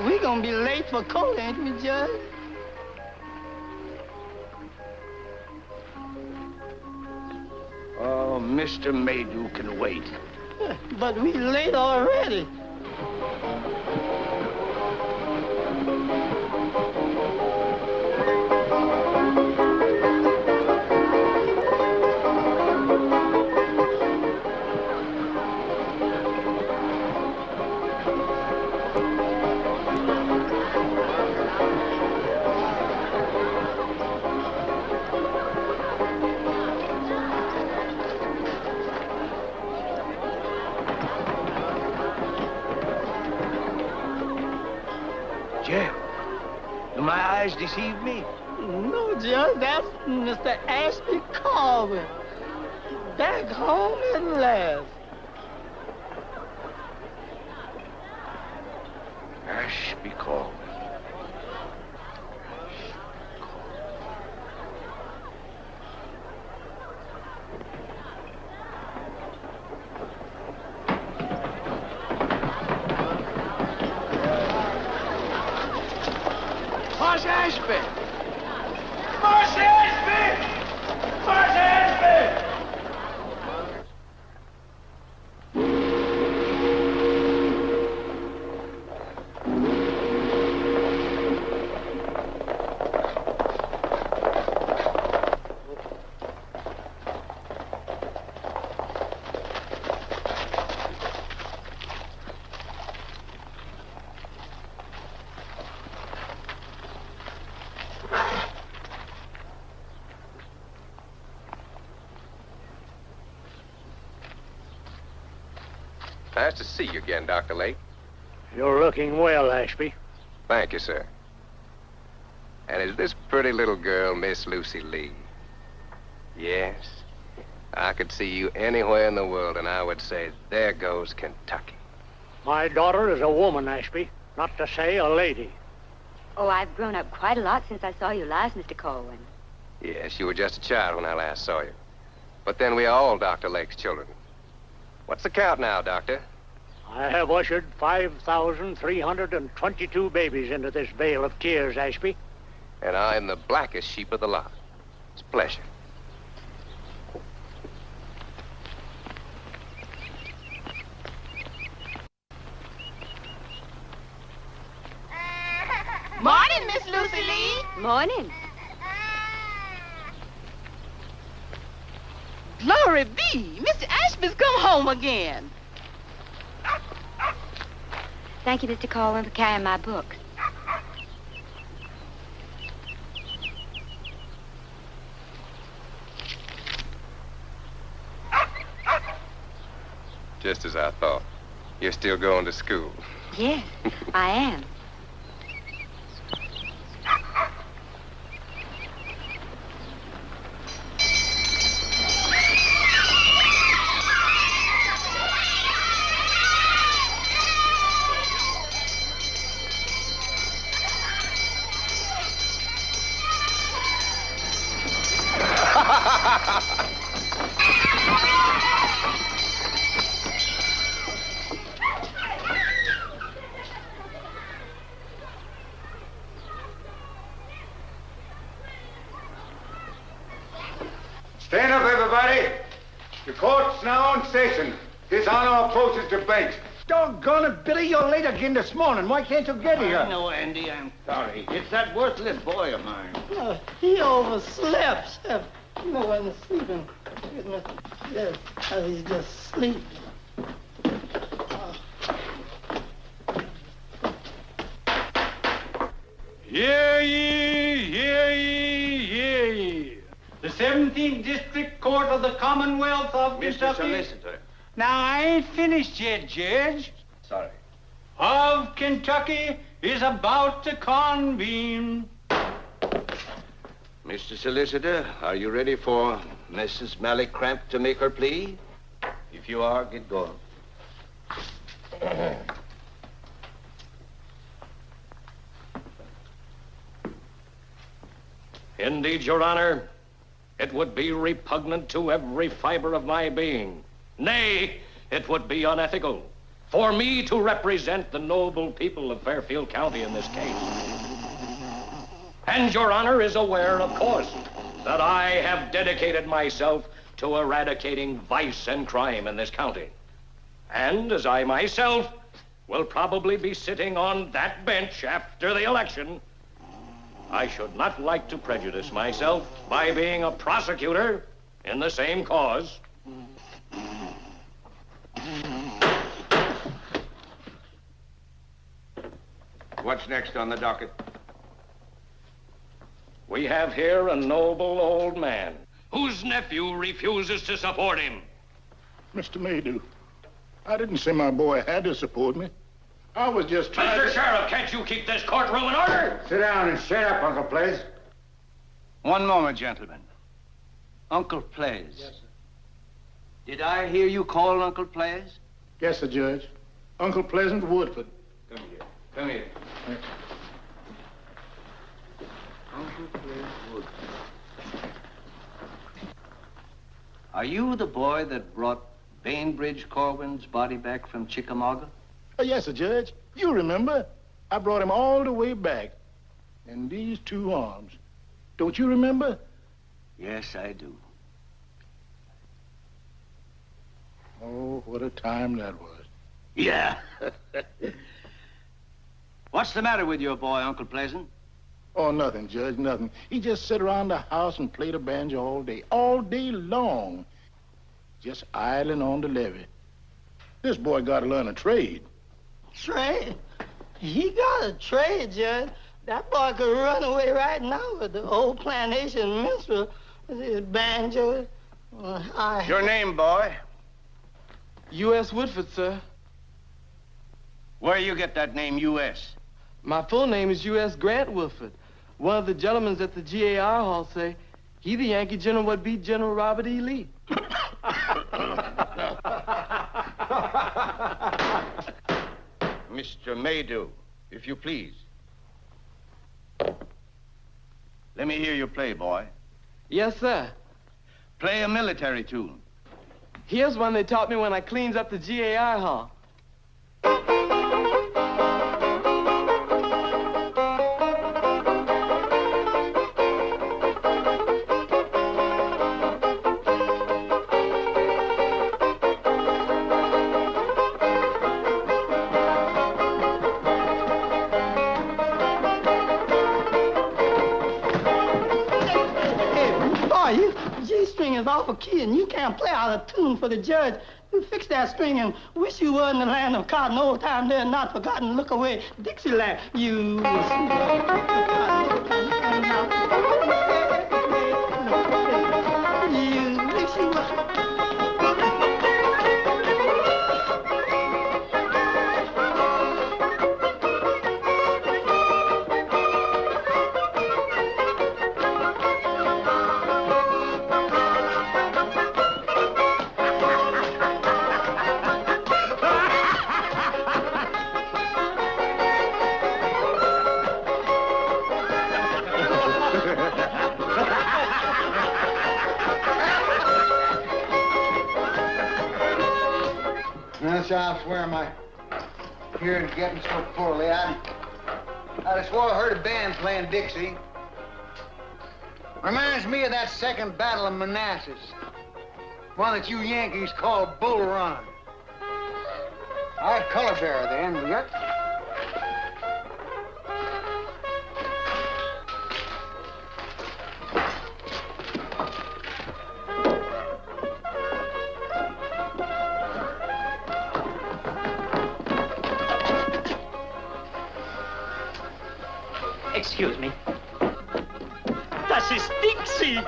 We gonna be late for court, ain't we, Judge? Oh, Mr. Maydew can wait. But we late already. Jeff, do my eyes deceive me? No, Judge, that's Mr. Ashby Colvin. Back home at last. Ashby Colvin. Marsh Ashby! Marsh Ashby! Marsh Ashby! Nice to see you again, Dr. Lake. You're looking well, Ashby. Thank you, sir. And is this pretty little girl Miss Lucy Lee? Yes. I could see you anywhere in the world, and I would say, there goes Kentucky. My daughter is a woman, Ashby, not to say a lady. Oh, I've grown up quite a lot since I saw you last, Mr. Colwyn. Yes, you were just a child when I last saw you. But then we are all Dr. Lake's children. What's the count now, Doctor? I have ushered 5,322 babies into this vale of tears, Ashby. And I am the blackest sheep of the lot. It's a pleasure. Morning, Miss Lucy Lee. Morning. Glory be. Mr. Ashby's come home again. Thank you, Mr. Colwyn, for carrying my book. Just as I thought. You're still going to school. Yes, I am. Stand up, everybody. The court's now in session. His Honor approaches the bench. Doggone it, Billy, you're late again this morning. Why can't you get here? No, Andy, I'm sorry. It's that worthless boy of mine. He overslept. You know, when he's sleeping. Yes, he's just sleeping. Hear ye, hear ye, hear ye. The 17th District Court of the Commonwealth of Mr. Kentucky. Solicitor. Now, I ain't finished yet, Judge. Sorry. Of Kentucky is about to convene. Mr. Solicitor, are you ready for Mrs. Mallicramp to make her plea? If you are, get going. Indeed, Your Honor. It would be repugnant to every fiber of my being. Nay, it would be unethical for me to represent the noble people of Fairfield County in this case. And Your Honor is aware, of course, that I have dedicated myself to eradicating vice and crime in this county. And as I myself will probably be sitting on that bench after the election, I should not like to prejudice myself by being a prosecutor in the same cause. What's next on the docket? We have here a noble old man whose nephew refuses to support him. Mr. Maydew, I didn't say my boy had to support me. I was just trying Mr. Sheriff, can't you keep this courtroom in order? Sit down and shut up, Uncle Plays. One moment, gentlemen. Uncle Plays. Yes, sir. Did I hear you call Uncle Plays? Yes, sir, Judge. Uncle Pleasant Woodford. Come here. Come here. Uncle Plays Woodford. Are you the boy that brought Bainbridge Corwin's body back from Chickamauga? Oh, yes, sir, Judge. You remember. I brought him all the way back. And these two arms. Don't you remember? Yes, I do. Oh, what a time that was. Yeah. What's the matter with your boy, Uncle Pleasant? Oh, nothing, Judge, nothing. He just sit around the house and play the banjo all day long. Just idling on the levee. This boy got to learn a trade. Trade? He got a trade, Judge. That boy could run away right now with the old plantation minstrel with his banjo. Your name, boy? U.S. Woodford, sir. Where you get that name, U.S.? My full name is U.S. Grant Woodford. One of the gentlemen at the GAR Hall say he the Yankee general what beat General Robert E. Lee. Mr. Maydew, if you please. Let me hear you play, boy. Yes, sir. Play a military tune. Here's one they taught me when I cleans up the GAR Hall. Is off a key and you can't play out a tune for the judge. You fix that string and wish you were in the land of cotton, old time there, not forgotten. Look away, Dixieland. You. I swear my hearing's getting so poorly. I just swore I heard a band playing Dixie. Reminds me of that second battle of Manassas. One that you Yankees call Bull Run. I was color bearer then, yep. Excuse me. Das ist Dixie.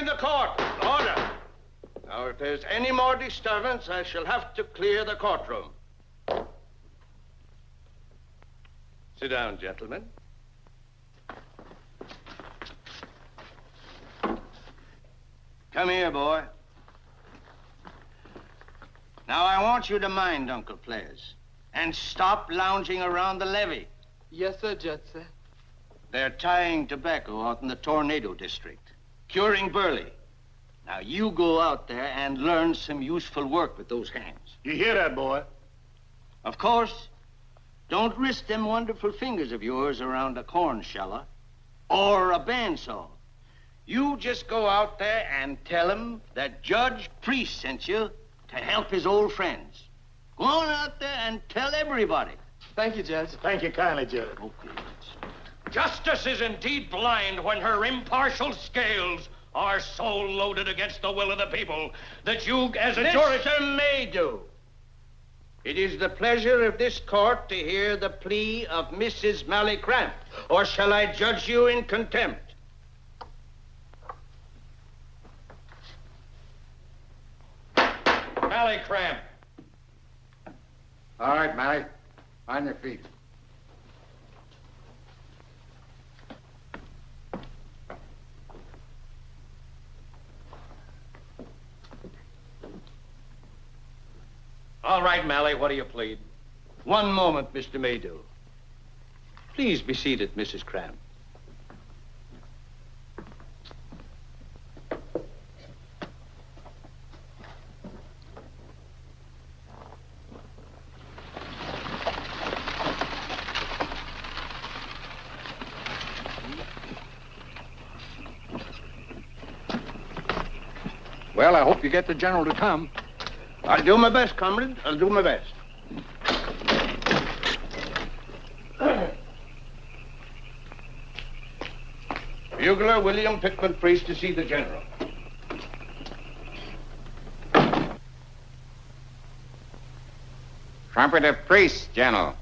in the court. Order. Now, if there's any more disturbance, I shall have to clear the courtroom. Sit down, gentlemen. Come here, boy. Now, I want you to mind Uncle Players and stop lounging around the levee. Yes, sir, Judge, sir. They're tying tobacco out in the Tornado District, curing burley. Now, you go out there and learn some useful work with those hands. You hear that, boy? Of course, don't risk them wonderful fingers of yours around a corn sheller or a bandsaw. You just go out there and tell them that Judge Priest sent you to help his old friends. Go on out there and tell everybody. Thank you, Judge. Thank you kindly, Judge. Okay. Justice is indeed blind when her impartial scales are so loaded against the will of the people that you, as a jury... Mr. Maydew, it is the pleasure of this court to hear the plea of Mrs. Mally Cramp, or shall I judge you in contempt? Mally Cramp. All right, Mally. On your feet. All right, Mally, what do you plead? One moment, Mr. Maydew. Please be seated, Mrs. Cramp. Well, I hope you get the general to come. I'll do my best, comrade. I'll do my best. Bugler William Pickman Priest to see the general. Trumpeter Priest, General.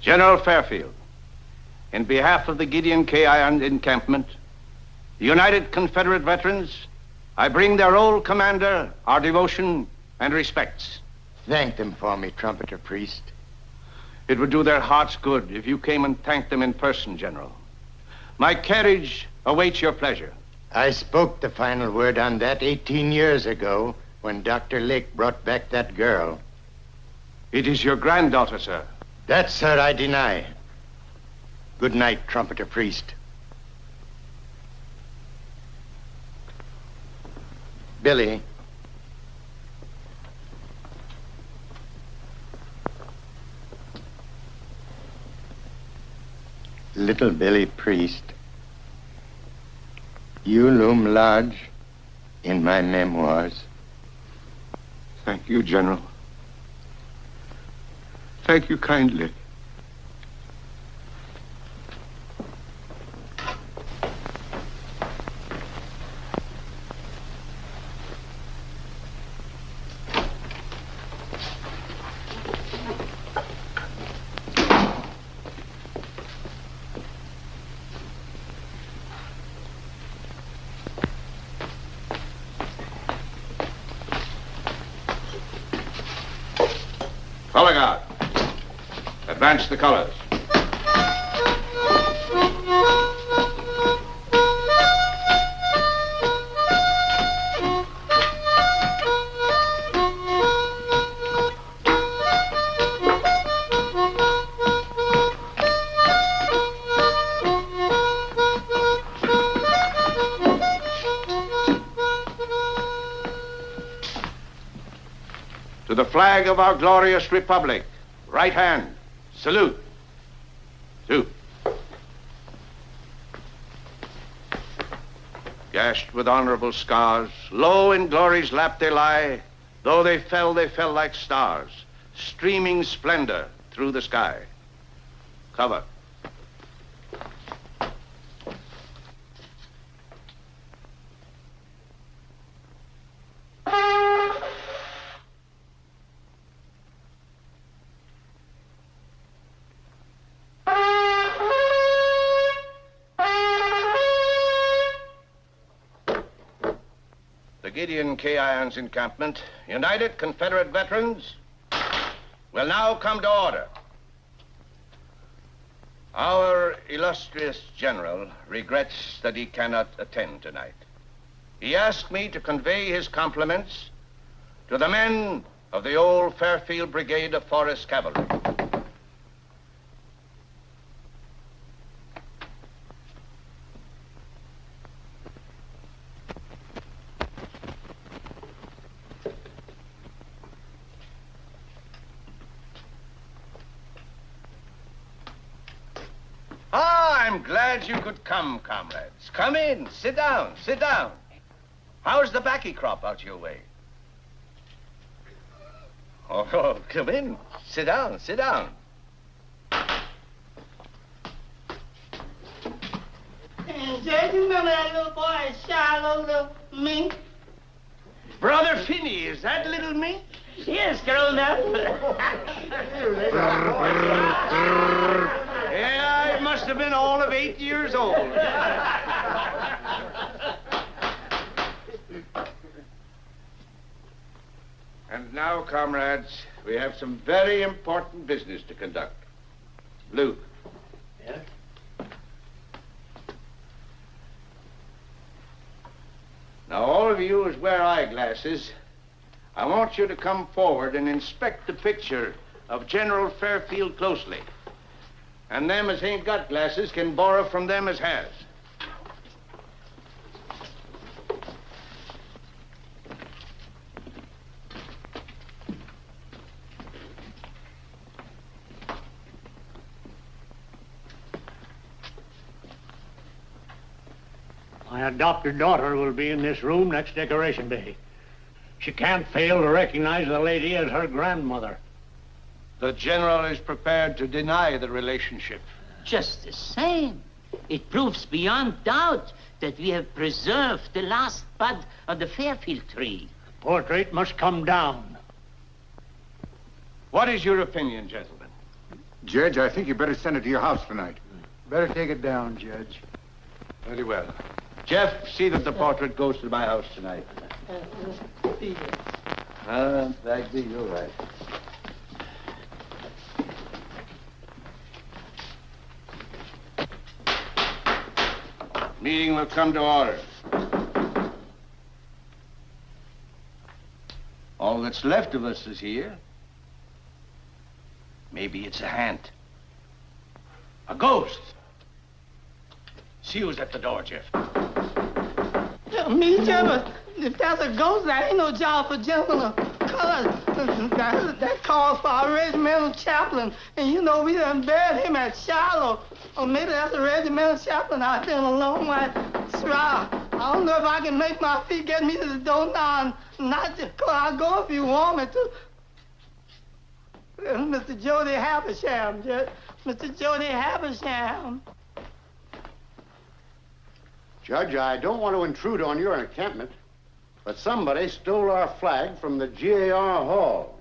General Fairfield, in behalf of the Gideon K. Iron Encampment, the United Confederate Veterans, I bring their old commander our devotion and respects. Thank them for me, Trumpeter Priest. It would do their hearts good if you came and thanked them in person, General. My carriage awaits your pleasure. I spoke the final word on that 18 years ago when Dr. Lake brought back that girl. It is your granddaughter, sir. That, sir, I deny. Good night, Trumpeter Priest. Billy. Little Billy Priest, you loom large in my memoirs. Thank you, General. Thank you kindly. Color guard. Advance the colors. To the flag of our glorious republic, right hand, salute. Two. Gashed with honorable scars, low in glory's lap they lie. Though they fell like stars, streaming splendor through the sky. Cover. Gideon K. Irons encampment, United Confederate veterans will now come to order. Our illustrious general regrets that he cannot attend tonight. He asked me to convey his compliments to the men of the old Fairfield Brigade of Forest Cavalry. I'm glad you could come, comrades. Come in, sit down, sit down. How's the baccy crop out your way? Oh, come in, sit down, sit down. And Judge, you remember that little boy, Shiloh, little mink? Brother Finney, is that little me? Yes, grown up. Yeah, I must have been all of 8 years old. And now, comrades, we have some very important business to conduct. Luke. Yes? Now, all of you as wear eyeglasses, I want you to come forward and inspect the picture of General Fairfield closely. And them as ain't got glasses can borrow from them as has. My adopted daughter will be in this room next Decoration Day. She can't fail to recognize the lady as her grandmother. The general is prepared to deny the relationship. Just the same. It proves beyond doubt that we have preserved the last bud of the Fairfield tree. The portrait must come down. What is your opinion, gentlemen? Judge, I think you better send it to your house tonight. Better take it down, Judge. Very well. Jeff, see that the portrait goes to my house tonight. Bagby, you're right. Meeting will come to order. All that's left of us is here. Maybe it's a haunt. A ghost. See who's at the door, Jeff. Me, Jeff, if that's a ghost, that ain't no job for gentlemen of color. That calls for a regimental chaplain. And you know, we done buried him at Shiloh. Or maybe that's a regimental chaplain out there in a long white shroud. I don't know if I can make my feet get me to the door now and not just I'll go if you want me to. Mr. Jody Habersham, Mr. Jody Habersham. Judge, I don't want to intrude on your encampment, but somebody stole our flag from the GAR Hall.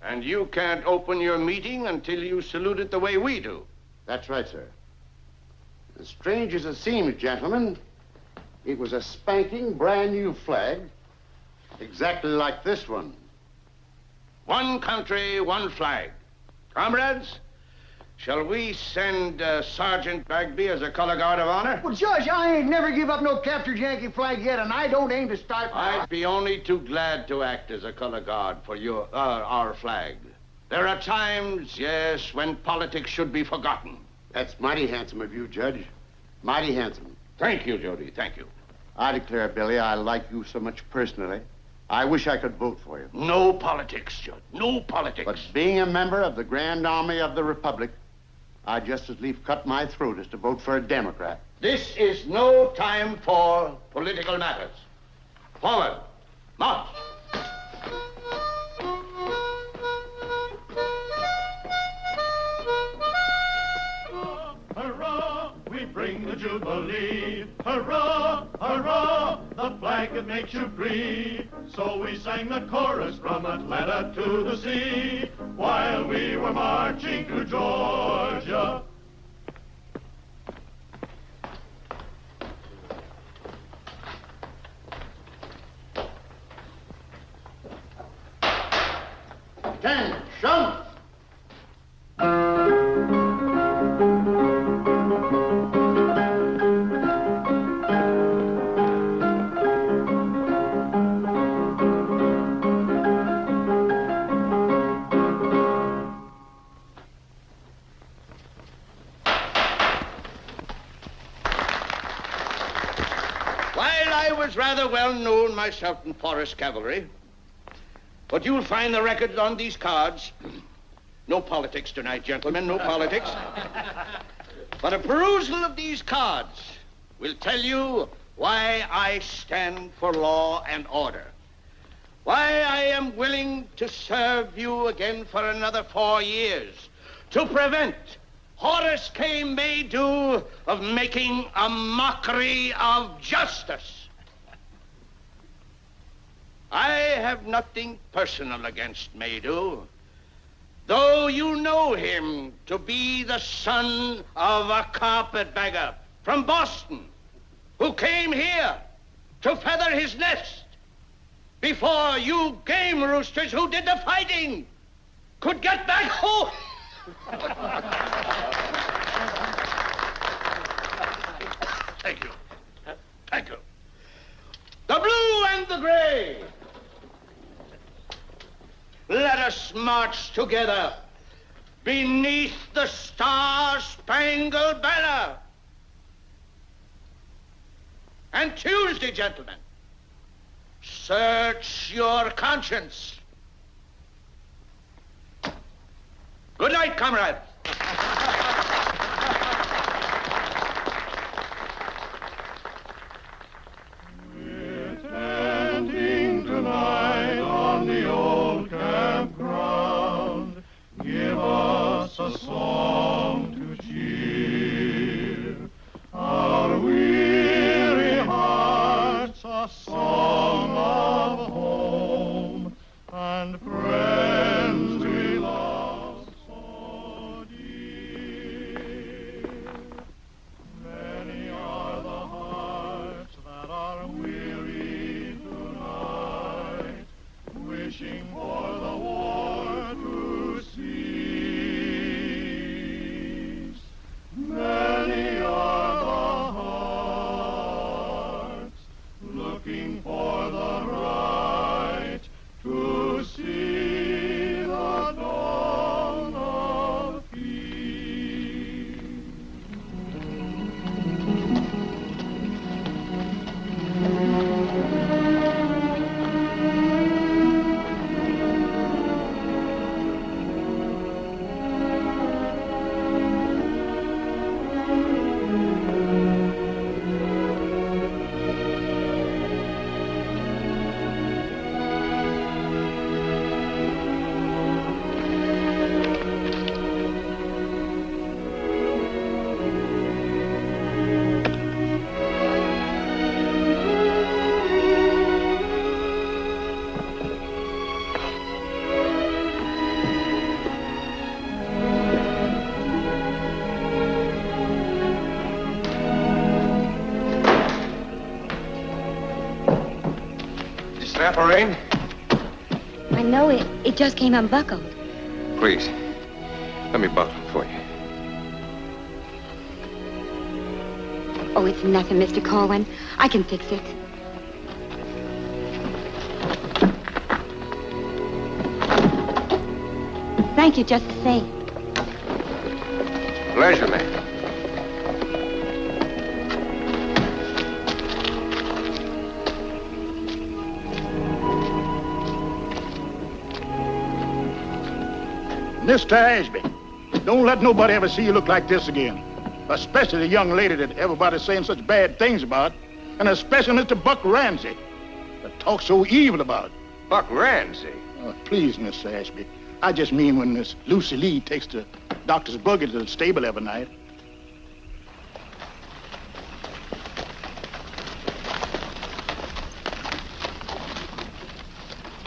And you can't open your meeting until you salute it the way we do. That's right, sir. As strange as it seems, gentlemen, it was a spanking brand new flag, exactly like this one. One country, one flag. Comrades, shall we send Sergeant Bagby as a color guard of honor? Well, Judge, I ain't never give up no captured Yankee flag yet, and I don't aim to start... I'd be only too glad to act as a color guard for our flag. There are times, yes, when politics should be forgotten. That's mighty handsome of you, Judge. Mighty handsome. Thank you, Jody, thank you. I declare, Billy, I like you so much personally. I wish I could vote for you. No politics, Judge, no politics. But being a member of the Grand Army of the Republic, I'd just as lief cut my throat as to vote for a Democrat. This is no time for political matters. Forward. March. Hurrah, we bring the Jubilee. Hurrah, hurrah, the flag that makes you free. So we sang the chorus from Atlanta to the sea while we were marching to Georgia. was rather well known myself in forest cavalry. But you'll find the records on these cards. No politics tonight, gentlemen, no politics. But a perusal of these cards will tell you why I stand for law and order. Why I am willing to serve you again for another 4 years to prevent Horace K. Maydew of making a mockery of justice. I have nothing personal against Maydew, though you know him to be the son of a carpetbagger from Boston who came here to feather his nest before you game roosters who did the fighting could get back home. Thank you. Thank you. The blue and the gray. Let us march together beneath the star-spangled banner. And Tuesday, gentlemen, search your conscience. Good night, comrades. We're standing tonight on the old campground. Give us a song to cheer our weary hearts, a song of home and friends we love so dear. Many are the hearts that are weary tonight, wishing for the war to cease. Many are the hearts looking for the right to see the dawn of peace. Snap a rein? I know it. It just came unbuckled. Please, let me buckle it for you. Oh, it's nothing, Mr. Corwin. I can fix it. Thank you just the same. Pleasure, man. Mr. Ashby, don't let nobody ever see you look like this again. Especially the young lady that everybody's saying such bad things about. And especially Mr. Buck Ramsey, that talks so evil about. Buck Ramsey? Oh, please, Mr. Ashby. I just mean when Miss Lucy Lee takes the doctor's buggy to the stable every night.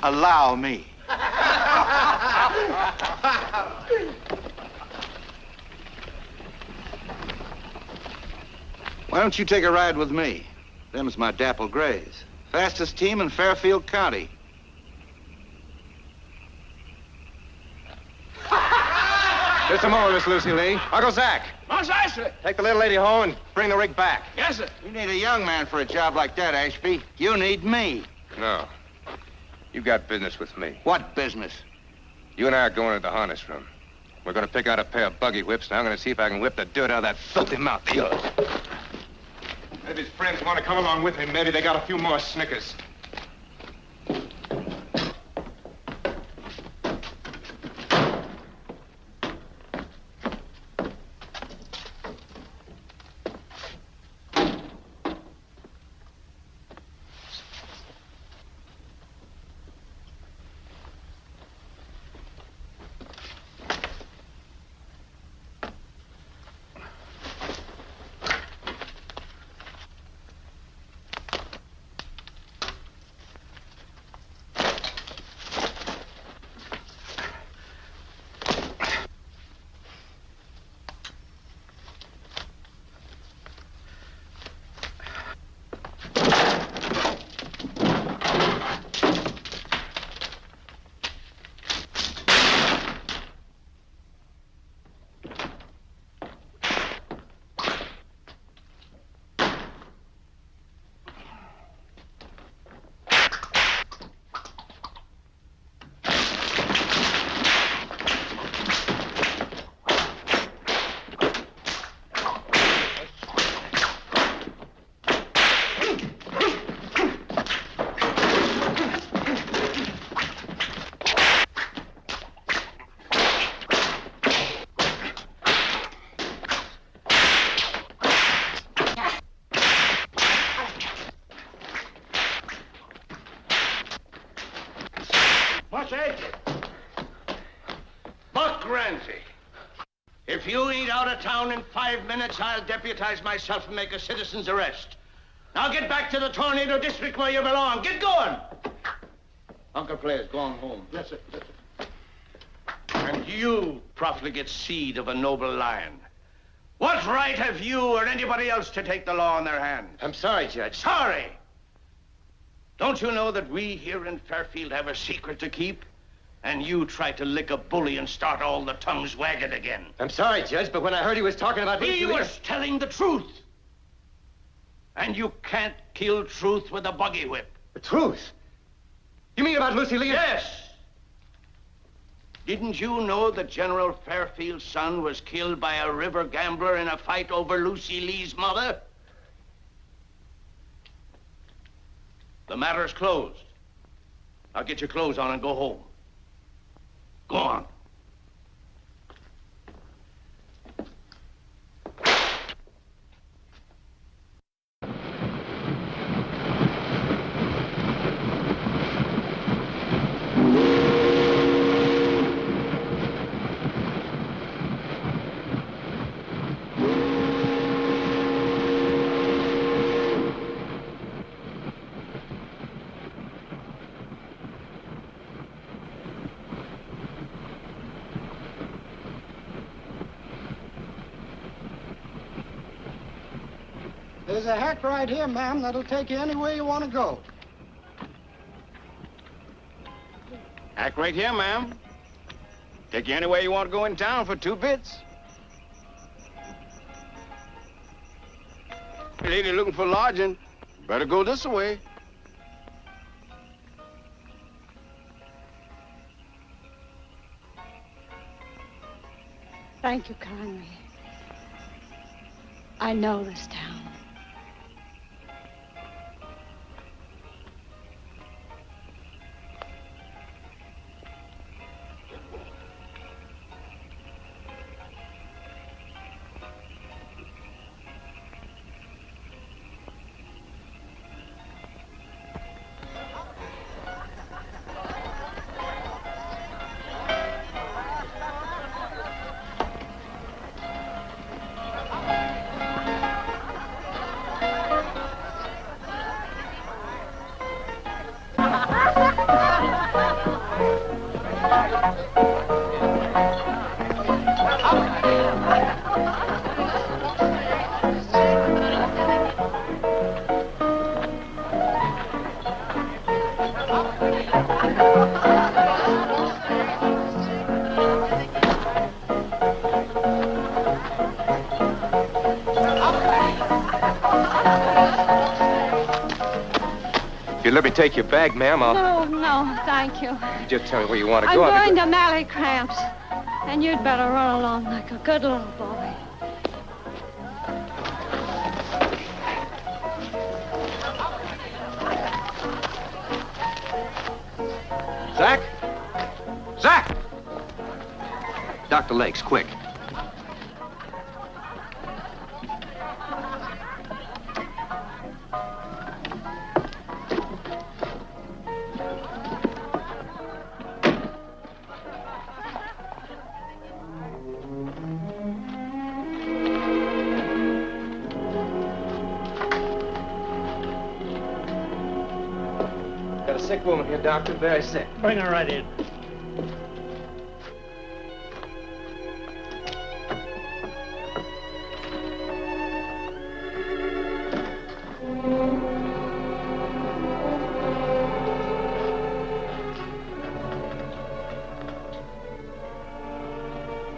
Allow me. Why don't you take a ride with me? Them's my dapple grays. Fastest team in Fairfield County. Just a moment, Miss Lucy Lee. Uncle Zach, Most Ashley. take the little lady home and bring the rig back. Yes, sir. You need a young man for a job like that, Ashby. You need me. No. You've got business with me. What business? You and I are going into the harness room. We're going to pick out a pair of buggy whips, and I'm going to see if I can whip the dirt out of that filthy mouth of yours. if his friends want to come along with him, maybe they got a few more Snickers. Buck Ramsey. If you ain't out of town in 5 minutes, I'll deputize myself and make a citizen's arrest. Now get back to the Tornado District where you belong. Get going. Uncle Players, go on home. Yes, sir. Yes, sir. And you, profligate seed of a noble lion, what right have you or anybody else to take the law in their hands? I'm sorry, Judge. Sorry? Don't you know that we here in Fairfield have a secret to keep? And you try to lick a bully and start all the tongues wagging again. I'm sorry, Judge, but when I heard he was talking about... He was telling the truth. And you can't kill truth with a buggy whip. The truth? You mean about Lucy Lee? Yes. Didn't you know that General Fairfield's son was killed by a river gambler in a fight over Lucy Lee's mother? The matter's closed. Now get your clothes on and go home. Go on. There's a hack right here, ma'am, that'll take you anywhere you want to go. Hack right here, ma'am. Take you anywhere you want to go in town for 2 bits. Lady looking for lodging, better go this way. Thank you kindly. I know this town. If you let me take your bag, ma'am, I'll... No, thank you. You just tell me where you want to I'm go. going to Mally Cramps, and you'd better run along like a good little boy. Dr. Lakes, quick. Got a sick woman here, Doctor. Very sick. Bring her right in.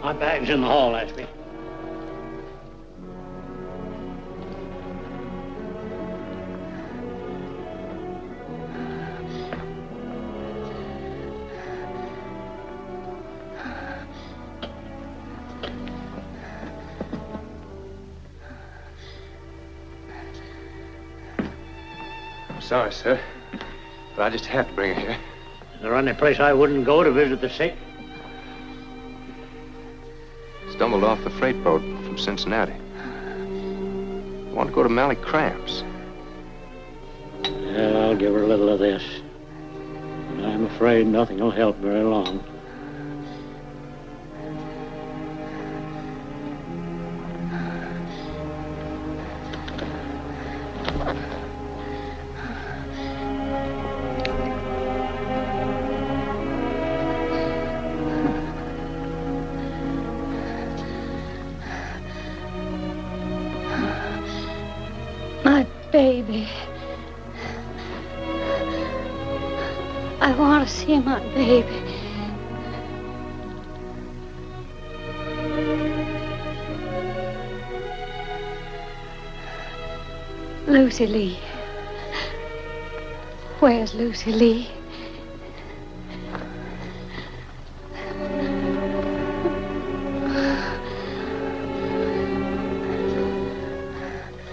My bag's in the hall, Ashby. I'm sorry, sir, but I just have to bring her here. Is there any place I wouldn't go to visit the sick? Stumbled off the freight boat from Cincinnati. Want to go to Mally Cramps. Yeah, I'll give her a little of this. But I'm afraid nothing will help very long. My baby. I want to see my baby. Lucy Lee. Where's Lucy Lee?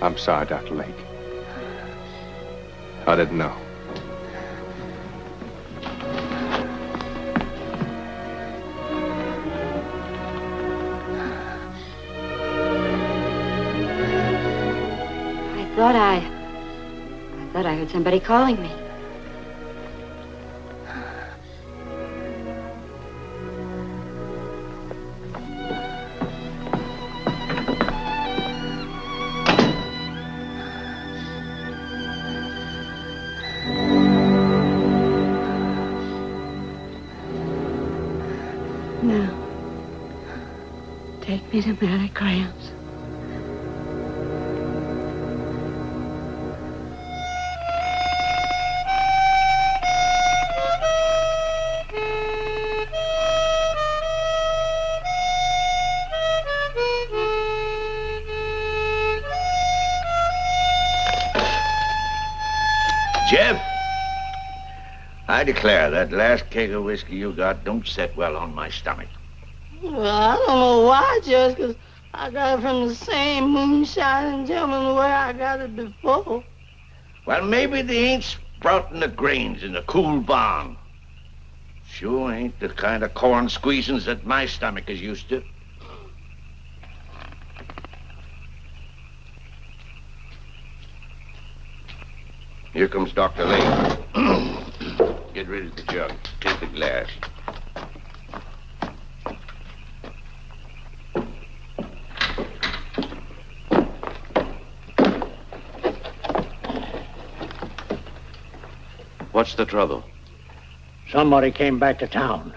I'm sorry, Dr. Lake. I didn't know. I thought I heard somebody calling me. Now, take me to Mary Cramps. Jeff, I declare that last keg of whiskey you got don't set well on my stomach. Well, I don't know why, Judge, 'cause I got it from the same moonshining gentleman where I got it before. Well, maybe they ain't sprouting the grains in the cool barn. Sure ain't the kind of corn squeezings that my stomach is used to. Here comes Dr. Lake. Get rid of the jug. Take the glass. What's the trouble? Somebody came back to town.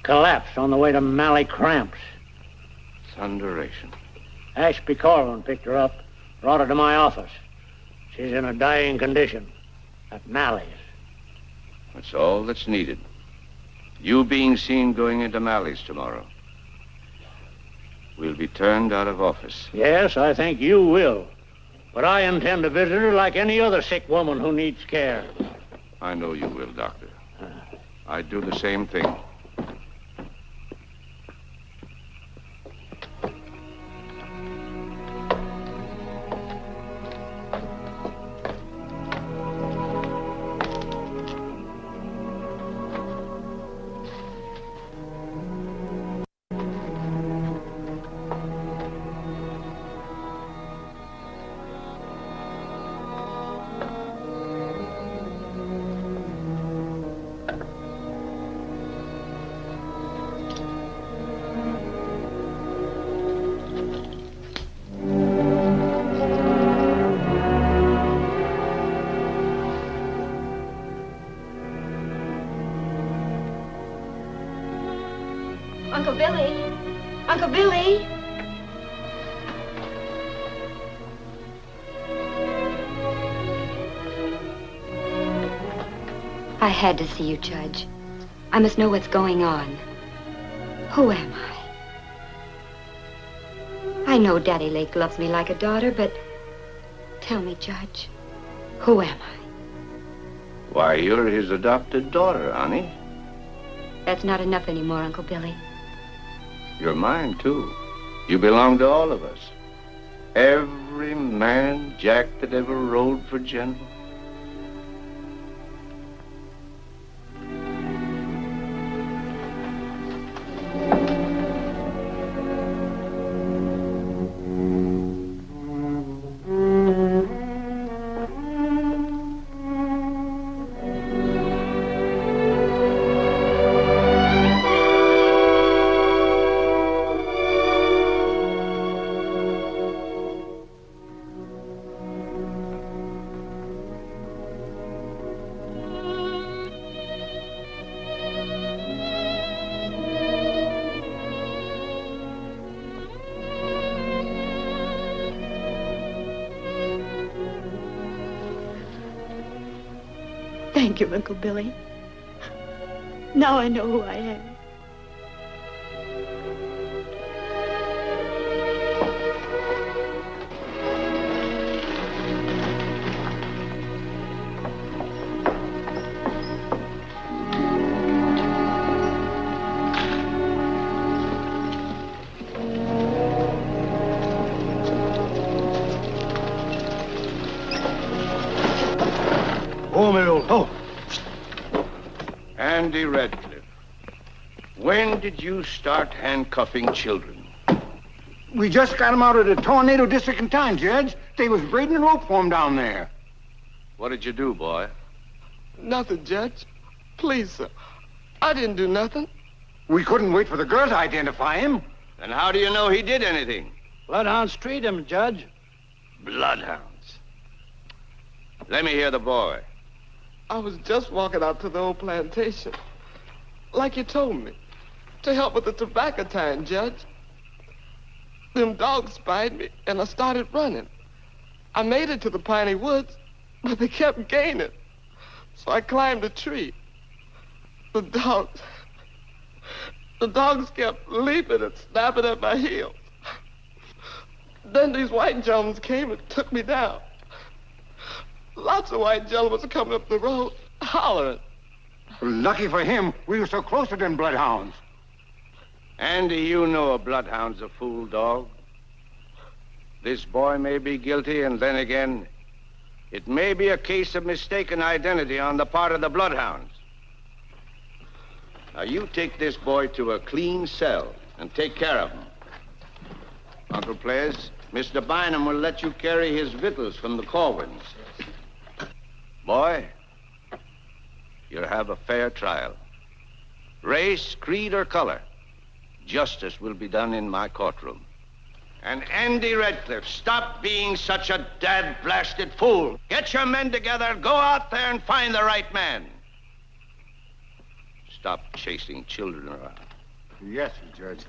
Collapsed on the way to Mally Cramps. Thunderation. Ashby Corwin picked her up, brought her to my office. She's in a dying condition at Mally's. That's all that's needed. You being seen going into Mally's tomorrow. We'll be turned out of office. Yes, I think you will. But I intend to visit her like any other sick woman who needs care. I know you will, Doctor. I'd do the same thing. Billy. I had to see you, Judge. I must know what's going on. Who am I? I know Daddy Lake loves me like a daughter, but tell me, Judge, who am I? Why, you're his adopted daughter, honey. That's not enough anymore, Uncle Billy. You're mine, too. You belong to all of us. Every man Jack that ever rode for General. Thank you, Uncle Billy. Now I know who I am. Andy Redcliffe, when did you start handcuffing children? We just got them out of the tornado district in time, Judge. They was braiding a rope for 'em down there. What did you do, boy? Nothing, Judge. Please, sir. I didn't do nothing. We couldn't wait for the girl to identify him. Then how do you know he did anything? Bloodhounds treat him, Judge. Bloodhounds. Let me hear the boy. I was just walking out to the old plantation, like you told me, to help with the tobacco time, Judge. Them dogs spied me, and I started running. I made it to the piney woods, but they kept gaining. So I climbed a tree. The dogs kept leaping and snapping at my heels. Then these white gentlemen came and took me down. Lots of white gentlemen coming up the road, hollering. Lucky for him, we were so close to them bloodhounds. Andy, you know a bloodhound's a fool dog. This boy may be guilty, and then again, it may be a case of mistaken identity on the part of the bloodhounds. Now, you take this boy to a clean cell and take care of him. Uncle Ples, Mr. Bynum will let you carry his victuals from the Corwins. Boy, you'll have a fair trial. Race, creed, or color, justice will be done in my courtroom. And Andy Redcliffe, stop being such a dad-blasted fool. Get your men together, go out there and find the right man. Stop chasing children around. Yes, Judge.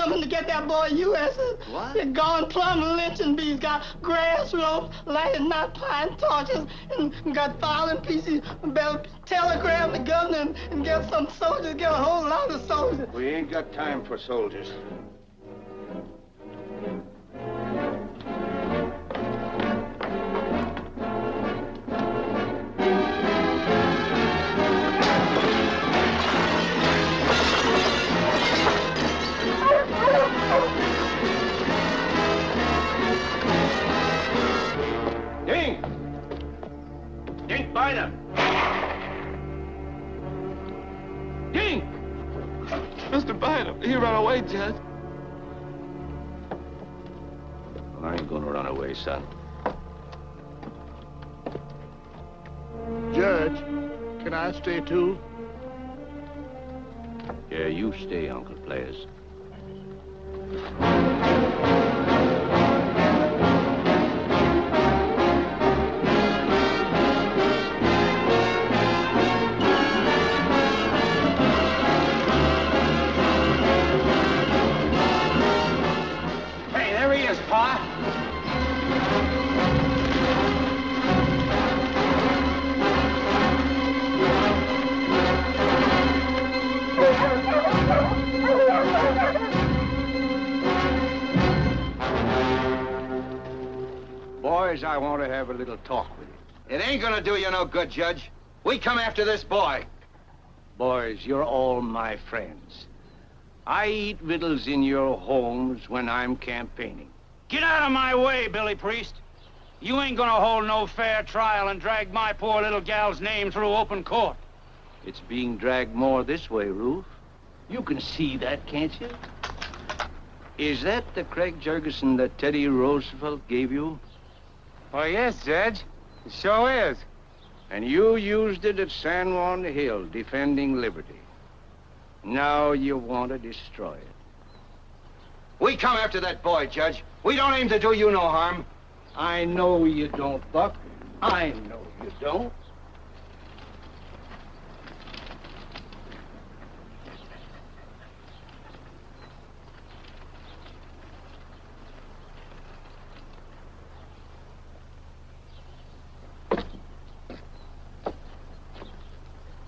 coming to get that boy U.S. What? They're gone plumb lynching bees, got grass ropes, lighted not pine torches, and got fowling pieces. Better telegram the governor and get some soldiers, get a whole lot of soldiers. We ain't got time for soldiers. Dink! Dink Bynum! Dink! Mr. Bynum, he ran away, Judge. I ain't gonna run away, son. Judge, can I stay too? Yeah, you stay, Uncle Players. Hey, there he is, Pa. Boys, I want to have a little talk with you. It ain't gonna do you no good, Judge. We come after this boy. Boys, you're all my friends. I eat victuals in your homes when I'm campaigning. Get out of my way, Billy Priest. You ain't gonna hold no fair trial and drag my poor little gal's name through open court. It's being dragged more this way, Ruth. You can see that, can't you? Is that the Craig Jurgensen that Teddy Roosevelt gave you? Oh, yes, Judge. It sure is. And you used it at San Juan Hill, defending liberty. Now you want to destroy it. We come after that boy, Judge. We don't aim to do you no harm. I know you don't, Buck. I know you don't.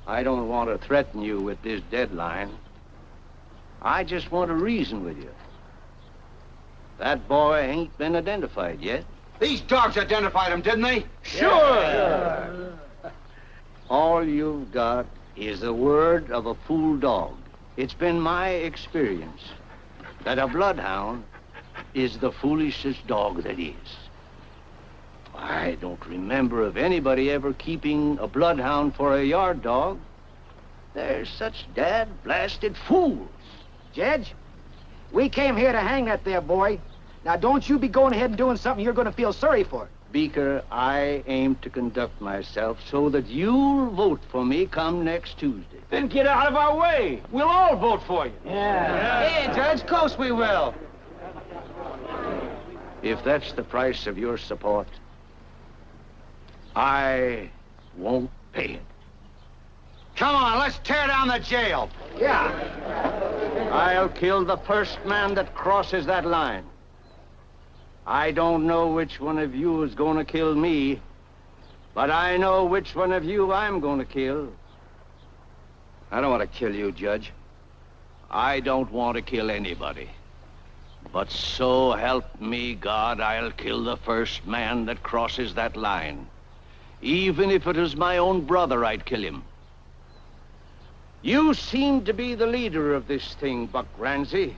I don't want to threaten you with this deadline. I just want to reason with you. That boy ain't been identified yet. These dogs identified him, didn't they? Sure. All you've got is the word of a fool dog. It's been my experience that a bloodhound is the foolishest dog that is. I don't remember of anybody ever keeping a bloodhound for a yard dog. They're such dad-blasted fools. Judge, we came here to hang that there boy. Now, don't you be going ahead and doing something you're going to feel sorry for. Beaker, I aim to conduct myself so that you'll vote for me come next Tuesday. Then get out of our way. We'll all vote for you. Hey, Judge, of course we will. If that's the price of your support, I won't pay it. Come on, let's tear down the jail. Yeah. I'll kill the first man that crosses that line. I don't know which one of you is going to kill me, but I know which one of you I'm going to kill. I don't want to kill you, Judge. I don't want to kill anybody. But so help me God, I'll kill the first man that crosses that line. Even if it was my own brother, I'd kill him. You seem to be the leader of this thing, Buck Ramsey.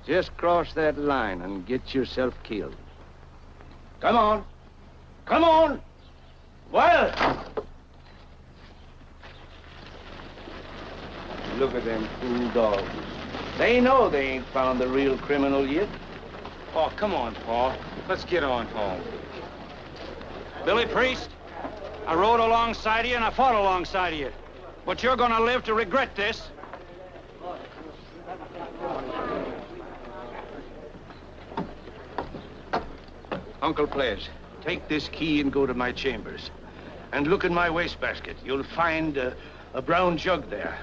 Just cross that line and get yourself killed. Come on. Come on. Well. Look at them fool dogs. They know they ain't found the real criminal yet. Oh, come on, Paul. Let's get on home. Billy Priest, I rode alongside of you and I fought alongside of you. But you're gonna live to regret this. Uncle Ples, take this key and go to my chambers. And look in my wastebasket. You'll find a brown jug there.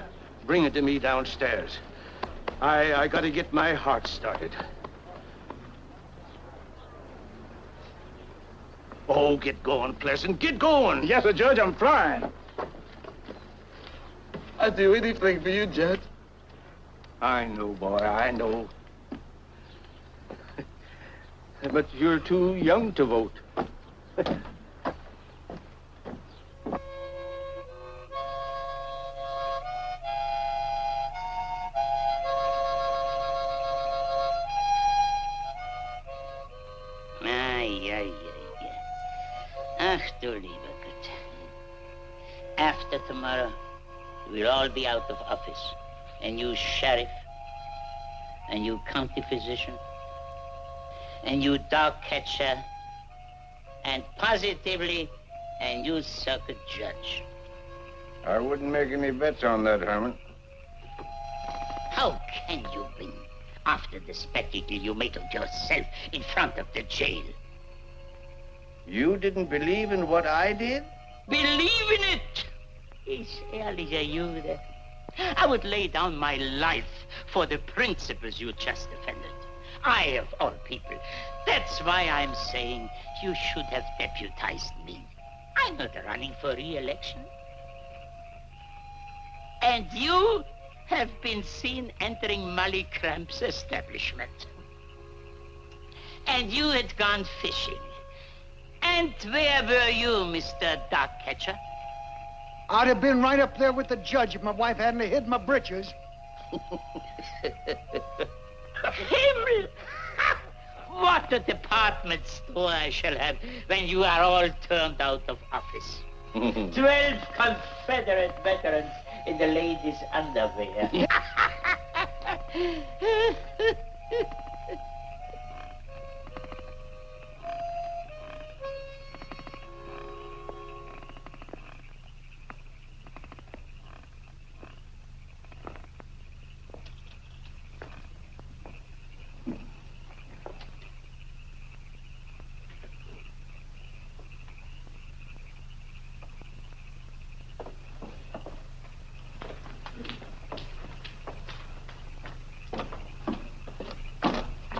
Bring it to me downstairs. I gotta get my heart started. Oh, get going, Pleasant. Get going. Yes, sir, Judge, I'm trying. I'd do anything for you, Judge. I know, boy, I know. But you're too young to vote. Ach, du lieber Gott. After tomorrow, we'll all be out of office. And you sheriff, and you county physician, and you dog catcher, and positively, and you circuit judge. I wouldn't make any bets on that, Herman. How can you win after the spectacle you made of yourself in front of the jail? You didn't believe in what I did? Believe in it! It's early are you there. I would lay down my life for the principles you just defended. I, of all people. That's why I'm saying you should have deputized me. I'm not running for re-election. And you have been seen entering Molly Cramp's establishment. And you had gone fishing. And where were you, Mr. Dog Catcher? I'd have been right up there with the judge if my wife hadn't hid my britches. Himmel! What a department store I shall have when you are all turned out of office. 12 Confederate veterans in the ladies' underwear.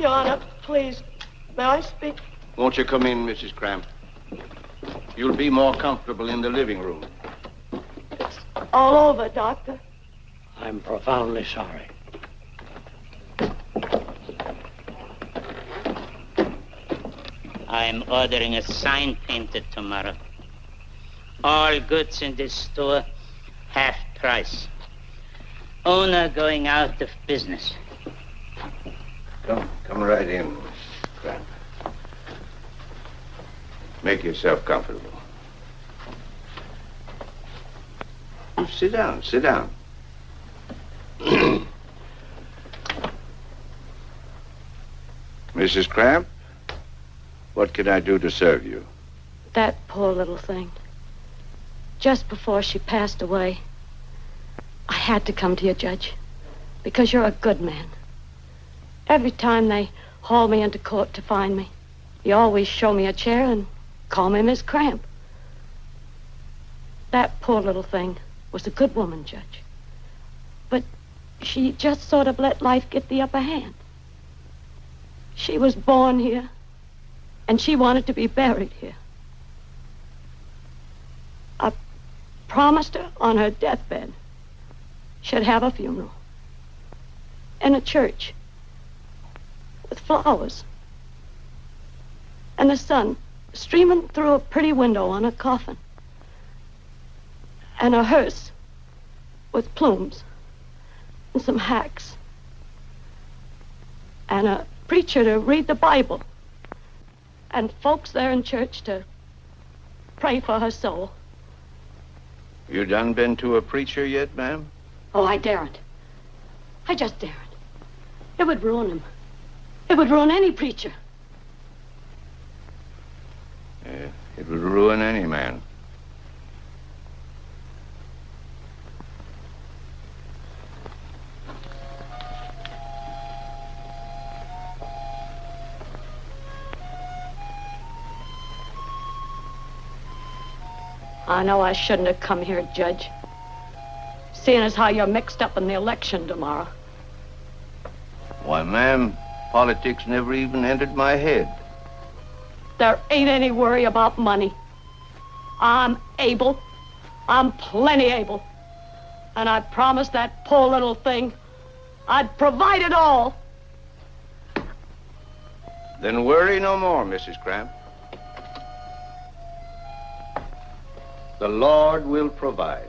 Your Honor, please, may I speak? Won't you come in, Mrs. Cramp? You'll be more comfortable in the living room. It's all over, Doctor. I'm profoundly sorry. I'm ordering a sign painted tomorrow. All goods in this store, half price. Owner going out of business. Come right in, Mrs. Cramp. Make yourself comfortable. Sit down, sit down. Mrs. Cramp, what can I do to serve you? That poor little thing. Just before she passed away, I had to come to you, Judge, because you're a good man. Every time they haul me into court to find me, you always show me a chair and call me Miss Cramp. That poor little thing was a good woman, Judge. But she just sort of let life get the upper hand. She was born here, and she wanted to be buried here. I promised her on her deathbed she'd have a funeral in a church with flowers and the sun streaming through a pretty window on a coffin and a hearse with plumes and some hacks and a preacher to read the Bible and folks there in church to pray for her soul. You done been to a preacher yet, ma'am? Oh, I daren't. I just daren't. It would ruin him. It would ruin any preacher. It would ruin any man. I know I shouldn't have come here, Judge. Seeing as how you're mixed up in the election tomorrow. Why, ma'am, politics never even entered my head. There ain't any worry about money. I'm able. I'm plenty able. And I promised that poor little thing I'd provide it all. Then worry no more, Mrs. Cramp. The Lord will provide.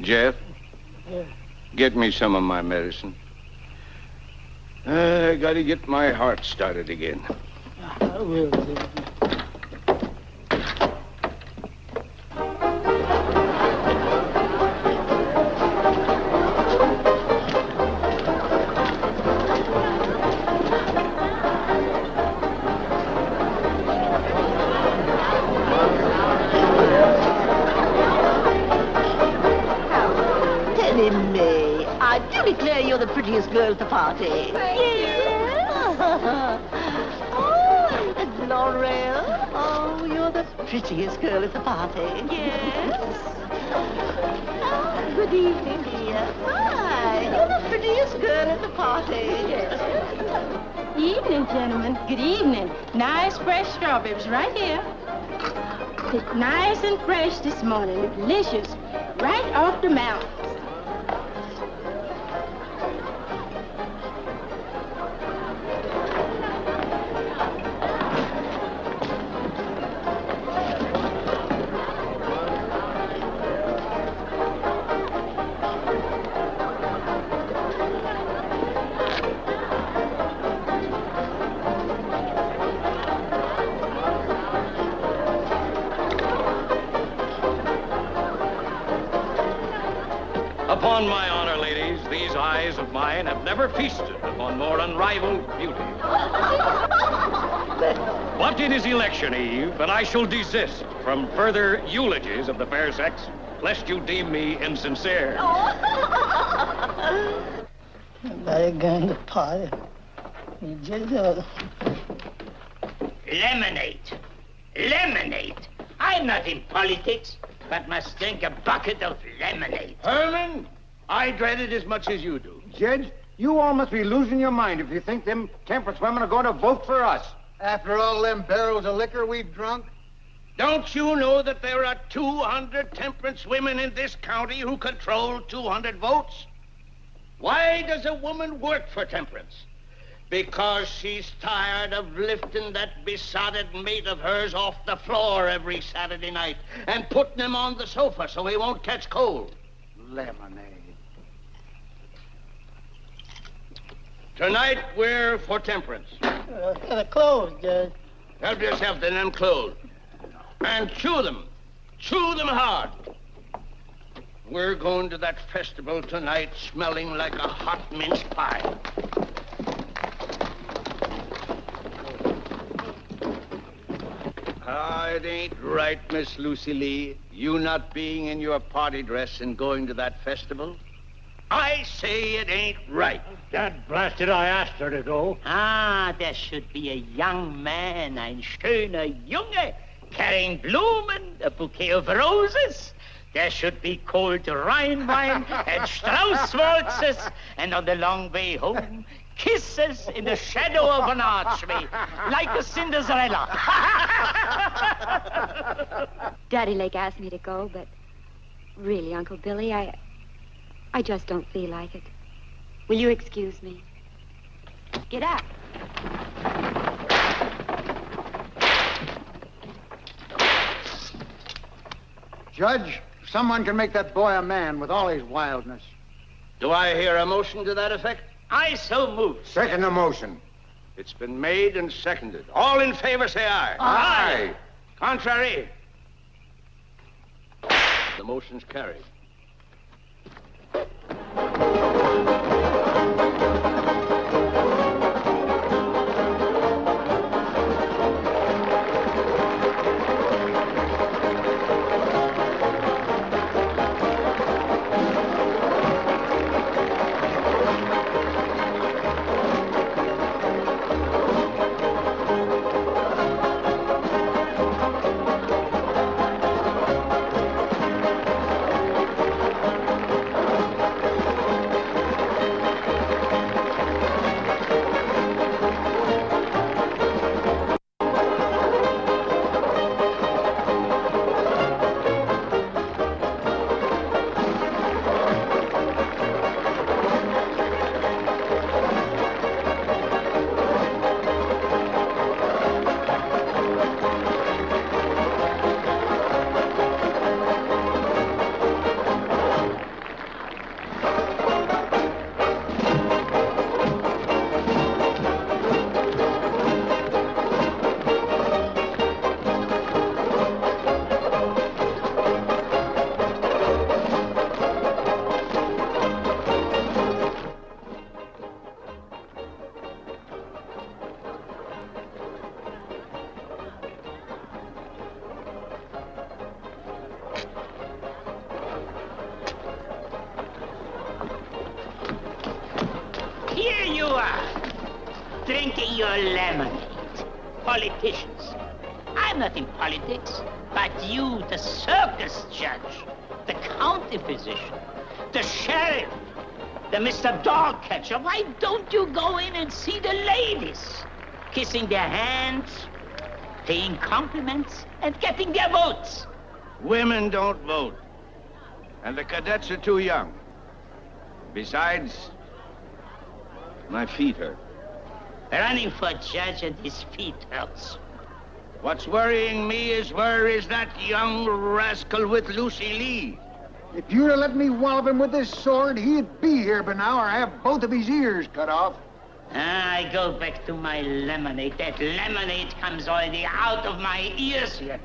Jeff, get me some of my medicine. I gotta get my heart started again. I will, Judge. You're the prettiest girl at the party. Yes. Oh, Laurel. Oh, you're the prettiest girl at the party. Yes. Oh, good evening, dear. Hi. You're the prettiest girl at the party. Yes. Evening, gentlemen. Good evening. Nice fresh strawberries right here. It's nice and fresh this morning. Delicious. Right off the mountain. Upon my honor, ladies, these eyes of mine have never feasted upon more unrivaled beauty. But it is election eve, and I shall desist from further eulogies of the fair sex, lest you deem me insincere. Everybody going to party. You just Lemonade. Lemonade. I'm not in politics, but must drink a bucket of lemonade. Herman, I dread it as much as you do. Judge, you all must be losing your mind if you think them temperance women are going to vote for us. After all them barrels of liquor we've drunk? Don't you know that there are 200 temperance women in this county who control 200 votes? Why does a woman work for temperance? Because she's tired of lifting that besotted mate of hers off the floor every Saturday night and putting him on the sofa so he won't catch cold. Lemonade. Tonight, we're for temperance. Kind of clothes, Judge. Help yourself to them clothes. And chew them. Chew them hard. We're going to that festival tonight smelling like a hot mince pie. It ain't right, Miss Lucy Lee, you not being in your party dress and going to that festival. I say it ain't right. Dad blasted, I asked her to go. Ah, there should be a young man, ein schöner Junge, carrying Blumen, a bouquet of roses. There should be cold Rhine wine and Strauss waltzes, and on the long way home, kisses in the shadow of an archway, like a Cinderella. Daddy Lake asked me to go, but really, Uncle Billy, I just don't feel like it. Will you excuse me? Get up. Judge, someone can make that boy a man with all his wildness. Do I hear a motion to that effect? I so move. Second the motion. It's been made and seconded. All in favor, say aye. Aye. Contrary? The motion's carried. drinking your lemonade. Politicians. I'm not in politics, but you, the circus judge, the county physician, the sheriff, the Mr. Dog Catcher, why don't you go in and see the ladies? Kissing their hands, paying compliments, and getting their votes. Women don't vote. And the cadets are too young. Besides, my feet hurt. Running for judge and his feet hurts. What's worrying me is where is that young rascal with Lucy Lee? If you'd have let me wallop him with this sword, he'd be here by now or have both of his ears cut off. I go back to my lemonade. That lemonade comes already out of my ears yet.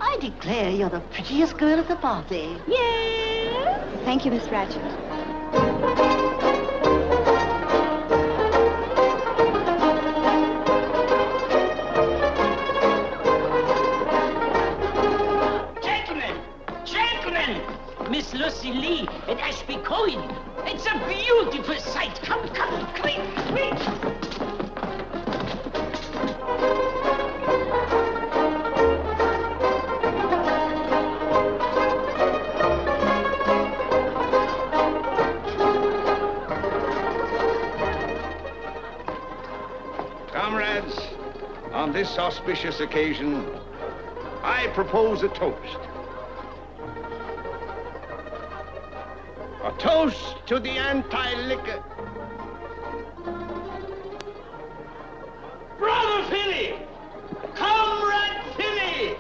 I declare you're the prettiest girl at the party. Yes. Thank you, Miss Ratchet. Gentlemen, Miss Lucy Lee and Ashby Cohen. It's a beautiful sight. Come, quick. Comrades, on this auspicious occasion, I propose a toast. A toast to the anti-liquor. Brother Finney! Comrade Finney!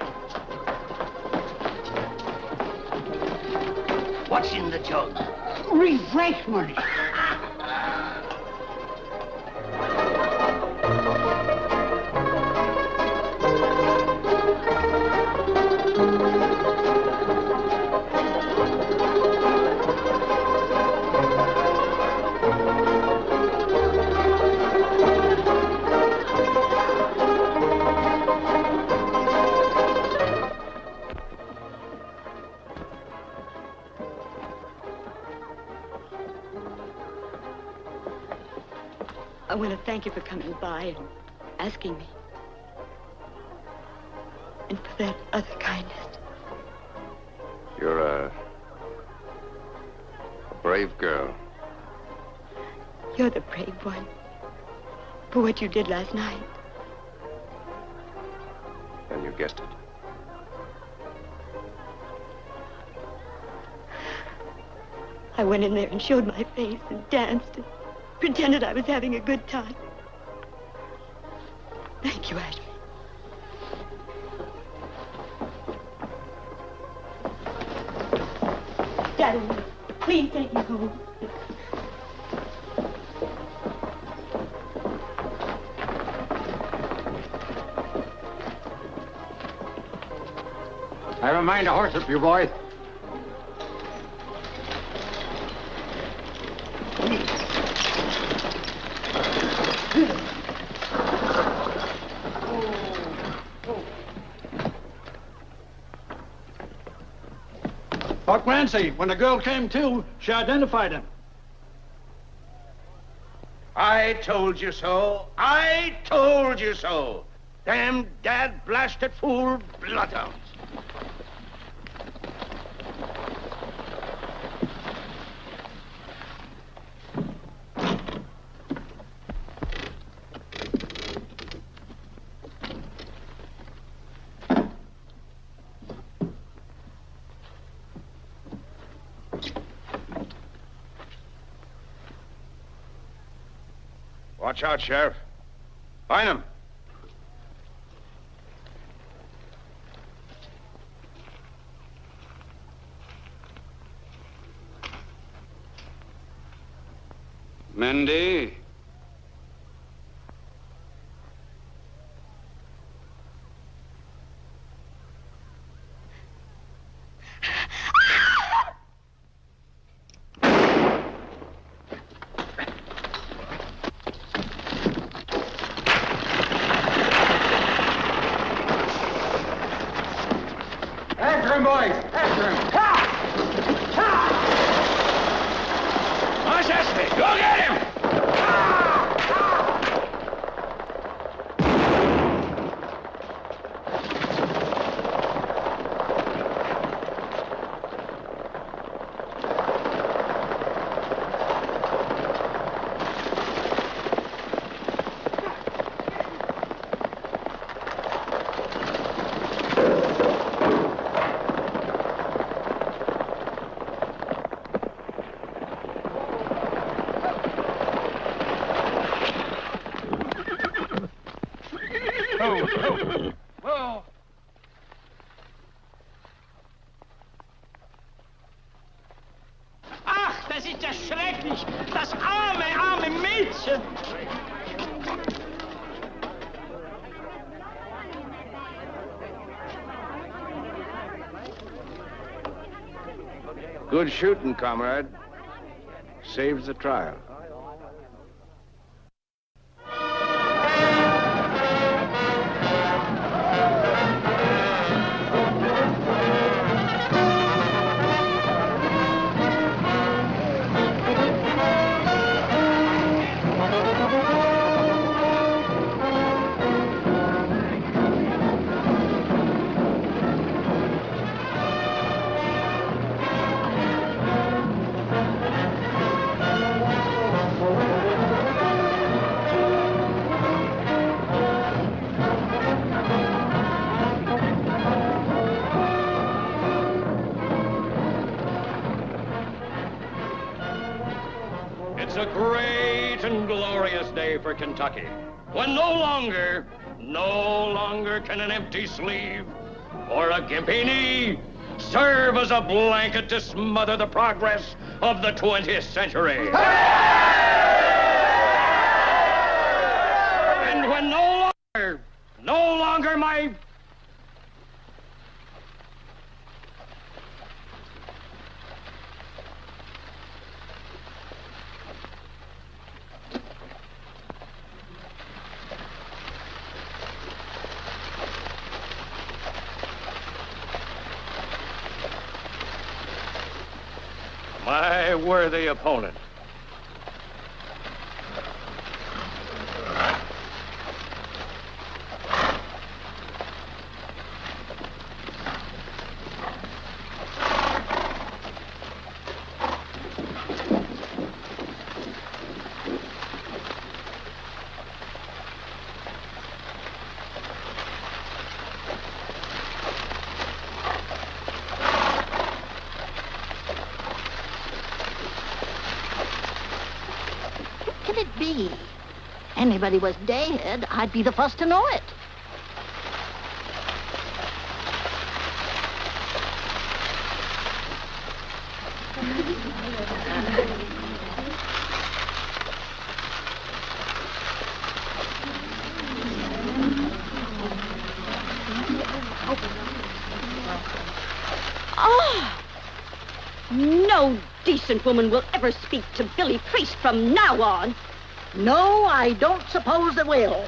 What's in the jug? Refreshment. I want to thank you for coming by and asking me. And for that other kindness. You're a brave girl. You're the brave one. For what you did last night. And you guessed it. I went in there and showed my face and danced and pretended I was having a good time. Thank you, Ashby. Daddy, please take me home. I have a mind to horse up you, boy. Buck Rancy, when the girl came to, she identified him. I told you so. I told you so. Damn dad-blasted fool bloodhounds. Watch out, Sheriff. Find him. Mendy. boys. After him. Moshesky, go get him! Whoa. Ach, das ist ja schrecklich. Das arme Mädchen. Good shooting, comrade. Saves the trial. It's a great and glorious day for Kentucky, when no longer can an empty sleeve or a gimpy knee serve as a blanket to smother the progress of the 20th century. And when no longer my... my worthy opponent. Can it be? Anybody was dead, I'd be the first to know it. Oh! No decent woman will ever speak to Billy Priest from now on. No, I don't suppose it will.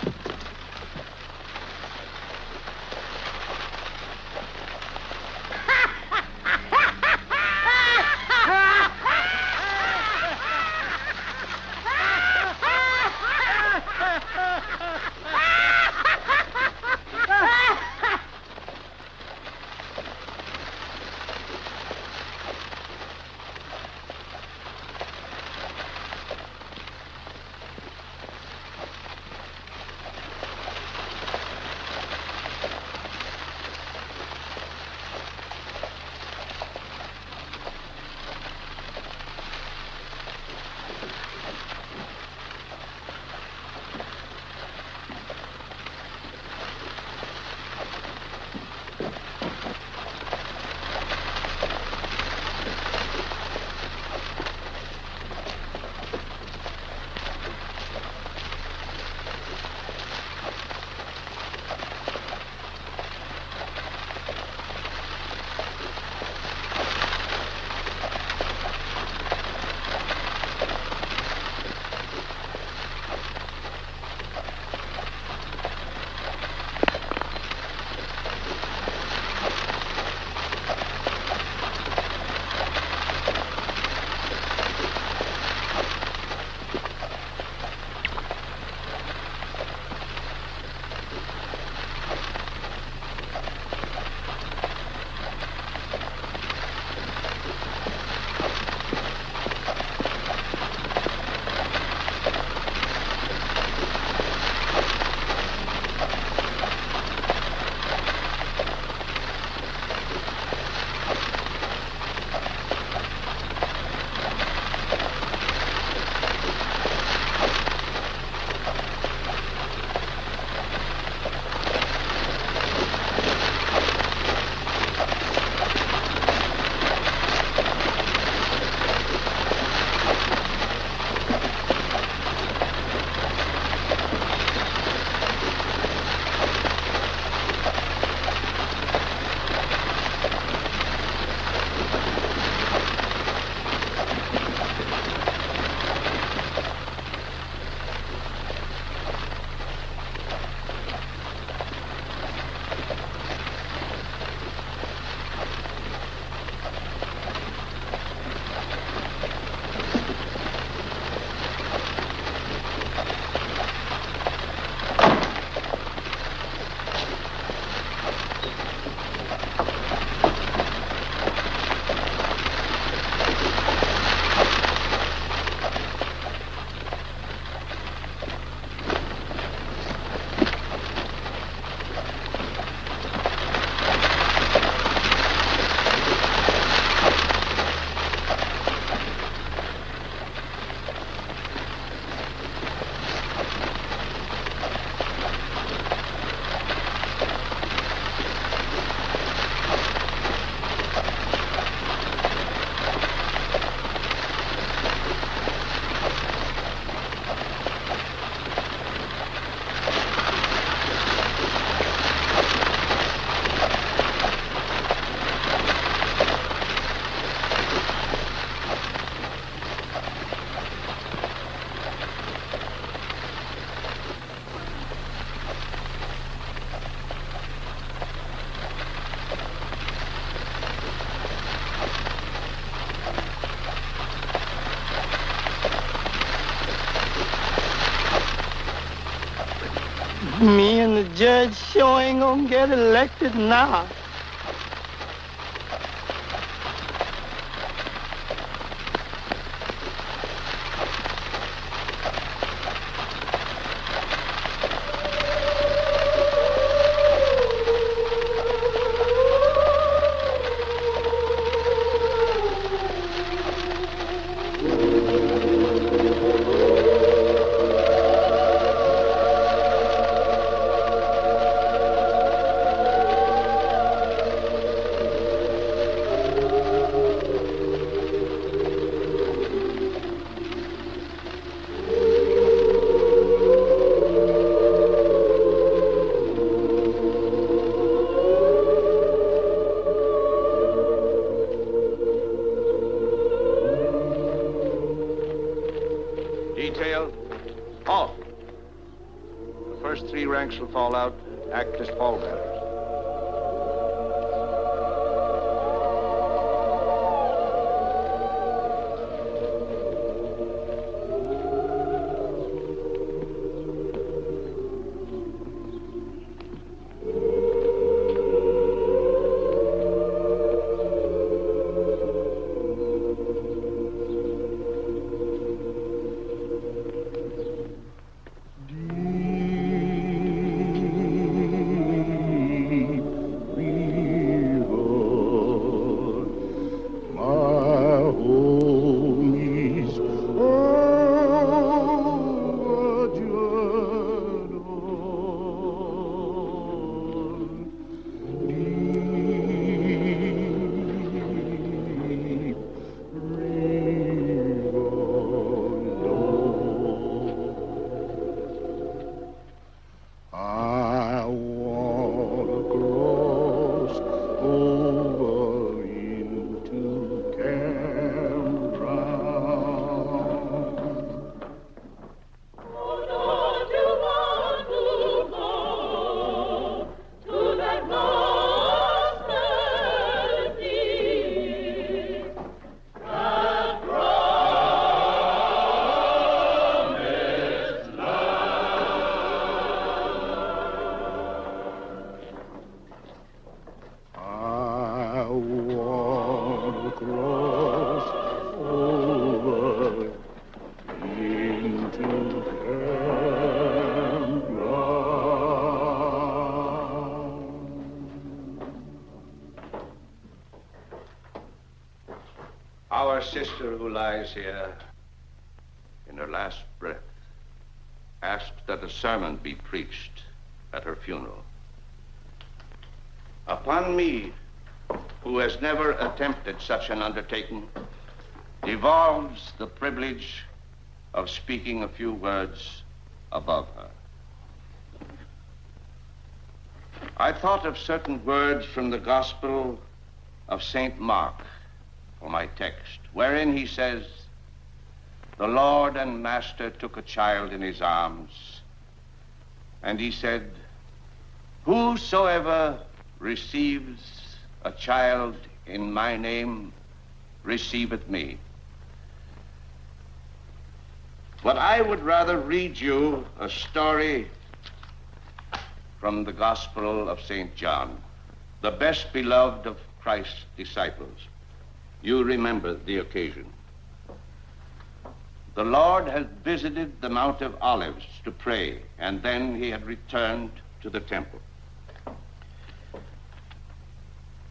Me and the judge sure ain't gonna get elected now. Detail, off. The first 3 ranks will fall out, act as pallbearers. Our sister who lies here in her last breath asked that a sermon be preached at her funeral. Upon me, who has never attempted such an undertaking, devolves the privilege of speaking a few words above her. I thought of certain words from the Gospel of St. Mark for my text, wherein he says, "The Lord and Master took a child in his arms, and he said, 'Whosoever receives a child in my name receiveth me.' But I would rather read you a story from the Gospel of St. John, the best beloved of Christ's disciples. You remember the occasion. The Lord had visited the Mount of Olives to pray, and then he had returned to the temple.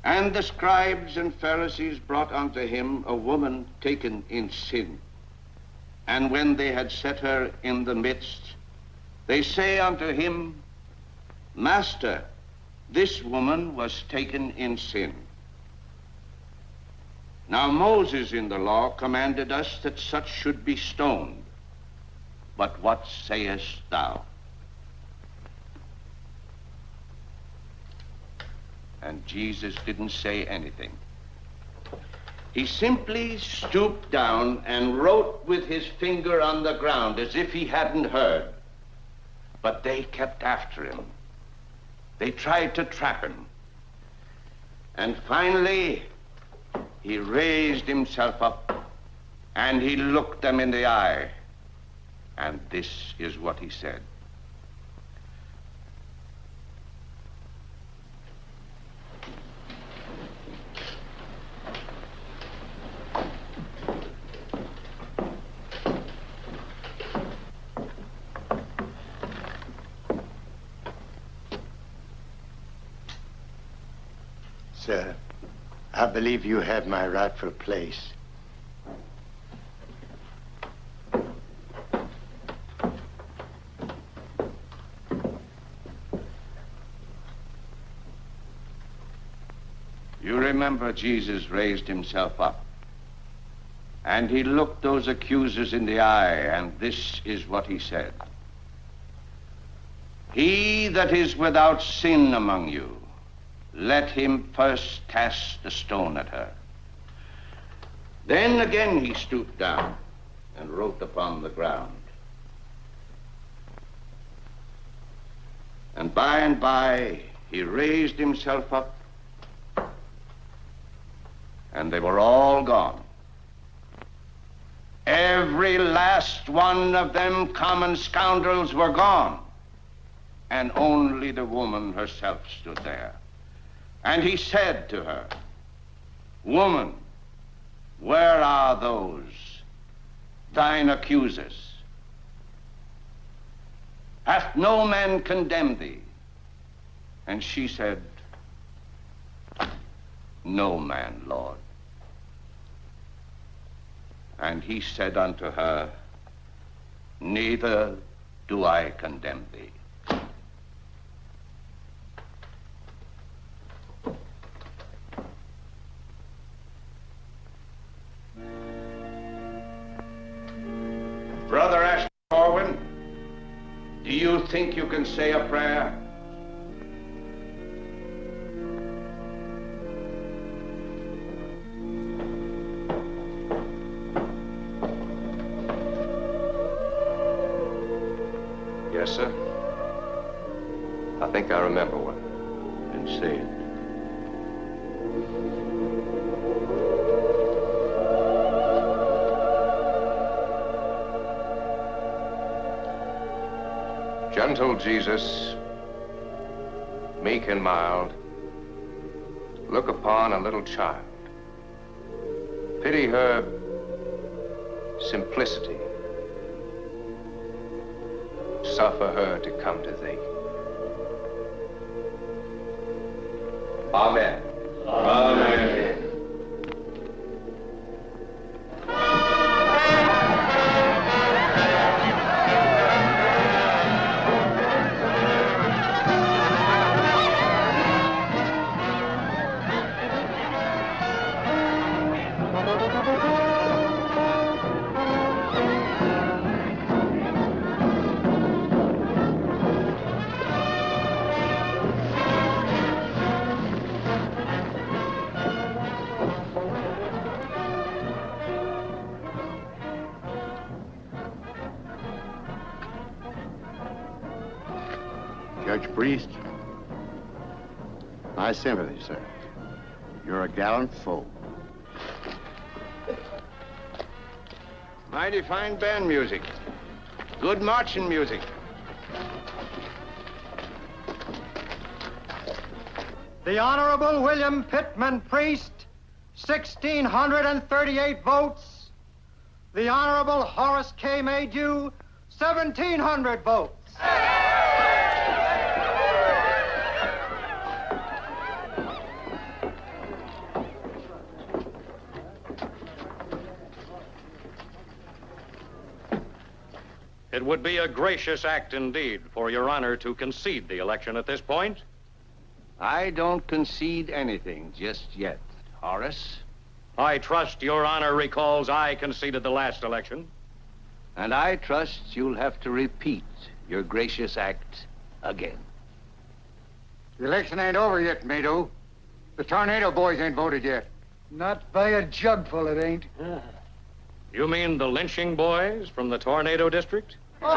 And the scribes and Pharisees brought unto him a woman taken in sin. And when they had set her in the midst, they say unto him, 'Master, this woman was taken in sin.' Now Moses in the law commanded us that such should be stoned. But what sayest thou?" And Jesus didn't say anything. He simply stooped down and wrote with his finger on the ground as if he hadn't heard. But they kept after him. They tried to trap him. And finally, he raised himself up and he looked them in the eye. And this is what he said. Sir, I believe you have my rightful place. You remember Jesus raised himself up, and he looked those accusers in the eye, and this is what he said. He that is without sin among you, let him first cast the stone at her. Then again he stooped down and wrote upon the ground. And by he raised himself up, and they were all gone. Every last one of them common scoundrels were gone, and only the woman herself stood there. And he said to her, Woman, where are those, thine accusers? Hath no man condemned thee? And she said, No man, Lord. And he said unto her, Neither do I condemn thee. Brother Ashton Corwin, do you think you can say a prayer? Yes, sir. I think I remember one. And say it. Gentle Jesus, meek and mild, look upon a little child. Pity her simplicity. Suffer her to come to thee. Amen. Amen. Judge Priest, my sympathy, sir. You're a gallant foe. Mighty fine band music. Good marching music. The Honorable William Pittman Priest, 1,638 votes. The Honorable Horace K. Maydew, 1,700 votes. It would be a gracious act indeed for Your Honor to concede the election at this point. I don't concede anything just yet, Horace. I trust Your Honor recalls I conceded the last election. And I trust you'll have to repeat your gracious act again. The election ain't over yet, Maydew. The Tornado boys ain't voted yet. Not by a jugful, it ain't. You mean the lynching boys from the Tornado District? Them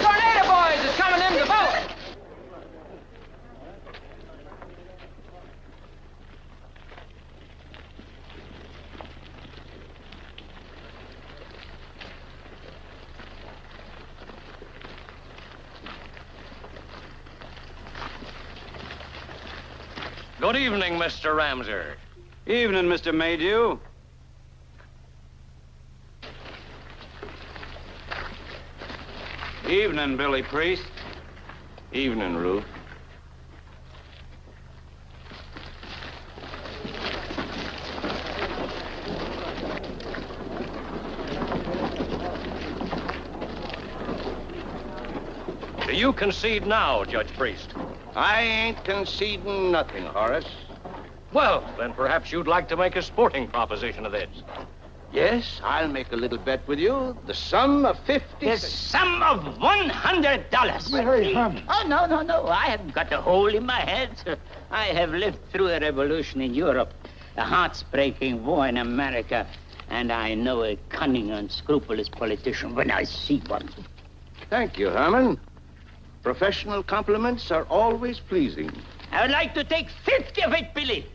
Tornado boys is coming in to vote. Good evening, Mr. Ramser. Evening, Mr. Maydew. Evening, Billy Priest. Evening, Ruth. Do you concede now, Judge Priest? I ain't conceding nothing, Horace. Well, then perhaps you'd like to make a sporting proposition of this. Yes, I'll make a little bet with you. The sum of 50... The sum of $100. Hey, Herman. Oh, no. I haven't got a hole in my head. I have lived through a revolution in Europe, a heart-breaking war in America, and I know a cunning, unscrupulous politician when I see one. Thank you, Herman. Professional compliments are always pleasing. I would like to take 50 of it, Billy.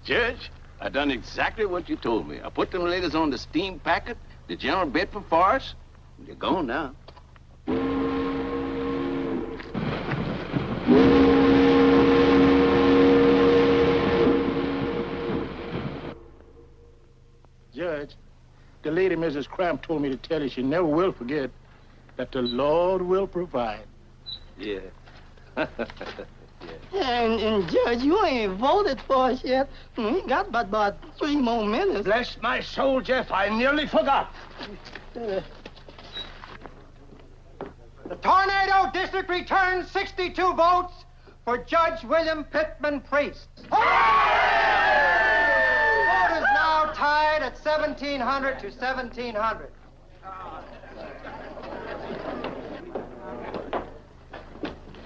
Judge, I done exactly what you told me. I put them ladies on the steam packet, the General Bedford Forest. They're gone now. Judge, the lady, Mrs. Cramp, told me to tell you she never will forget that the Lord will provide. Yeah. And Judge, you ain't voted for us yet. We got about 3 more minutes. Bless my soul, Jeff, I nearly forgot. The Tornado District returns 62 votes for Judge William Pittman Priest. The vote is now tied at 1,700 to 1,700.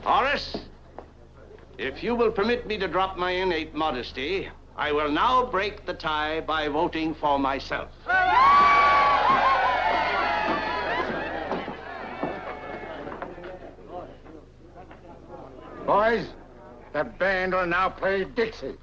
Horace, if you will permit me to drop my innate modesty, I will now break the tie by voting for myself. Boys, the band will now play Dixie.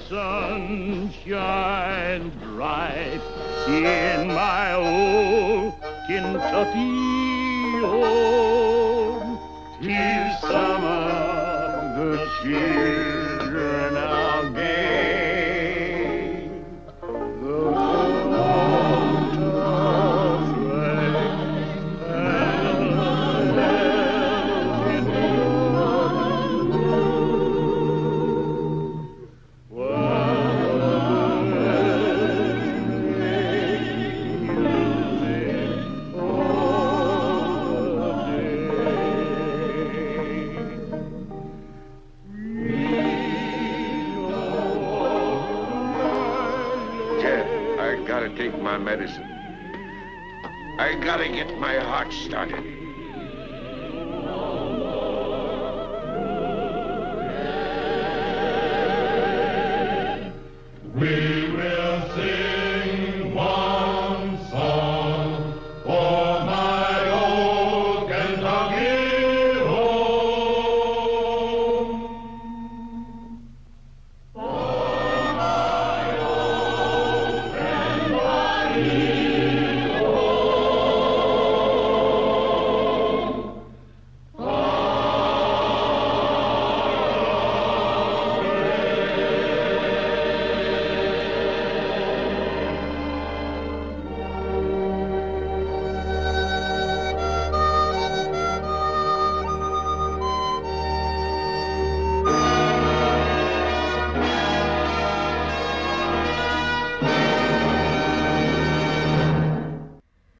Sun shines bright in my old Kentucky home. 'Tis summer, the children are gay. The water's red and the bells in take my medicine. I gotta get my heart started. We